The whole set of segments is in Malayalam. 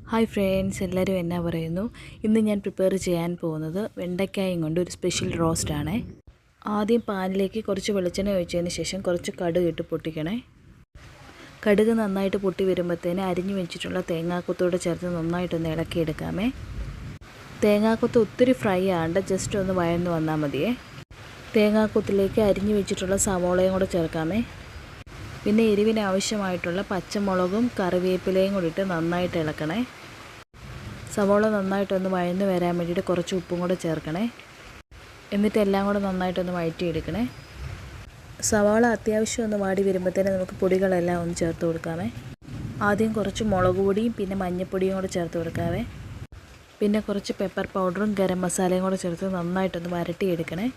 ഹായ് ഫ്രണ്ട്സ്, എല്ലാവരും എന്നാ പറയുന്നു. ഇന്ന് ഞാൻ പ്രിപ്പയർ ചെയ്യാൻ പോകുന്നത് വെണ്ടയ്ക്കായും കൊണ്ട് ഒരു സ്പെഷ്യൽ റോസ്റ്റാണ്. ആദ്യം പാനിലേക്ക് കുറച്ച് വെളിച്ചെണ്ണ ഒഴിച്ചതിന് ശേഷം കുറച്ച് കടുക് ഇട്ട് പൊട്ടിക്കണേ. കടുക് നന്നായിട്ട് പൊട്ടി വരുമ്പോഴത്തേന് അരിഞ്ഞു വെച്ചിട്ടുള്ള തേങ്ങാക്കൊത്തോടെ ചേർത്ത് നന്നായിട്ടൊന്ന് ഇളക്കിയെടുക്കാമേ. തേങ്ങാക്കൊത്ത് ഒത്തിരി ഫ്രൈ ആണ്ട് ജസ്റ്റ് ഒന്ന് വഴന്ന് വന്നാൽ മതിയേ. തേങ്ങാക്കൊത്തിലേക്ക് അരിഞ്ഞു വെച്ചിട്ടുള്ള സവോളയും കൂടെ ചേർക്കാമേ. പിന്നെ എരിവിന് ആവശ്യമായിട്ടുള്ള പച്ചമുളകും കറിവേപ്പിലയും കൂടി ഇട്ട് നന്നായിട്ട് ഇളക്കണേ. സവോള നന്നായിട്ടൊന്ന് വഴന്ന് വരാൻ വേണ്ടിയിട്ട് കുറച്ച് ഉപ്പും കൂടെ ചേർക്കണേ. എന്നിട്ട് എല്ലാം കൂടെ നന്നായിട്ടൊന്ന് വഴറ്റിയെടുക്കണേ. സവാള അത്യാവശ്യം ഒന്ന് വാടി വരുമ്പോഴത്തേന് നമുക്ക് പൊടികളെല്ലാം ഒന്ന് ചേർത്ത് കൊടുക്കാമേ. ആദ്യം കുറച്ച് മുളക് പൊടിയും പിന്നെ മഞ്ഞൾപ്പൊടിയും കൂടെ ചേർത്ത് കൊടുക്കാമേ. പിന്നെ കുറച്ച് പെപ്പർ പൗഡറും ഗരം മസാലയും കൂടെ ചേർത്ത് നന്നായിട്ടൊന്ന് വരട്ടിയെടുക്കണേ.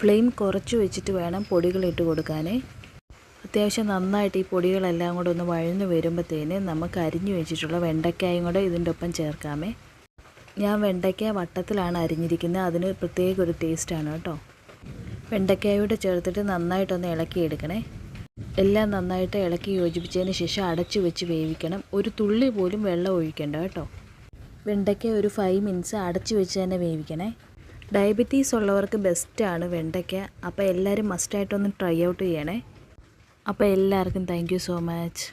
ഫ്ലെയിം കുറച്ച് വെച്ചിട്ട് വേണം പൊടികളിട്ട് കൊടുക്കാനേ. അത്യാവശ്യം നന്നായിട്ട് ഈ പൊടികളെല്ലാം കൂടെ ഒന്ന് വഴന്ന് വരുമ്പോഴത്തേന് നമുക്ക് അരിഞ്ഞു വെച്ചിട്ടുള്ള വെണ്ടയ്ക്കായും കൂടെ ഇതിൻ്റെ ഒപ്പം ചേർക്കാമേ. ഞാൻ വെണ്ടയ്ക്ക വട്ടത്തിലാണ് അരിഞ്ഞിരിക്കുന്നത്, അതിന് പ്രത്യേക ഒരു ടേസ്റ്റാണ് കേട്ടോ. വെണ്ടയ്ക്കായൂടെ ചേർത്തിട്ട് നന്നായിട്ടൊന്ന് ഇളക്കിയെടുക്കണേ. എല്ലാം നന്നായിട്ട് ഇളക്കി യോജിപ്പിച്ചതിന് ശേഷം അടച്ചു വെച്ച് വേവിക്കണം. ഒരു തുള്ളി പോലും വെള്ളം ഒഴിക്കേണ്ട കേട്ടോ. വെണ്ടയ്ക്ക ഒരു 5 മിനിറ്റ്സ് അടച്ചു വെച്ച് തന്നെ വേവിക്കണേ. ഡയബറ്റീസ് ഉള്ളവർക്ക് ബെസ്റ്റാണ് വെണ്ടയ്ക്ക. അപ്പോൾ എല്ലാവരും മസ്റ്റായിട്ടൊന്ന് ട്രൈ ഔട്ട് ചെയ്യണേ. അപ്പോൾ എല്ലാവർക്കും താങ്ക് യു സോ മച്ച്.